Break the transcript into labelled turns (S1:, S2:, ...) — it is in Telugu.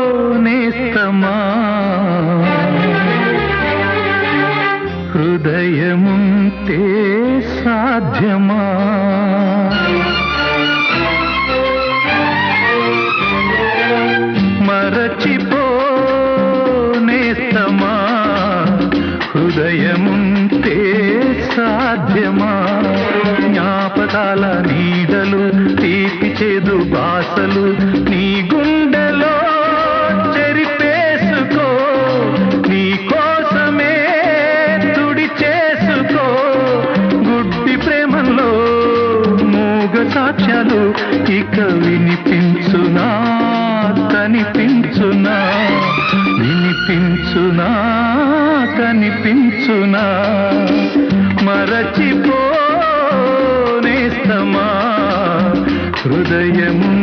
S1: మరచిపోనేస్తమా హృదయముంటే సాధ్యమా మరచిపోనేస్తమా హృదయముంటే సాధ్యమా జ్ఞాపకాల నీడలు తీపి చేదు బాసలు నీ గుండెలో చెరిపేసుకో నీ కోసమే తుడి చేసుకో గుడ్డి ప్రేమలో మూగ సాక్ష్యాలు ఇక వినిపించునా కనిపించునా వినిపించునా కనిపించునా మరచిపోనేస్తమా హృదయము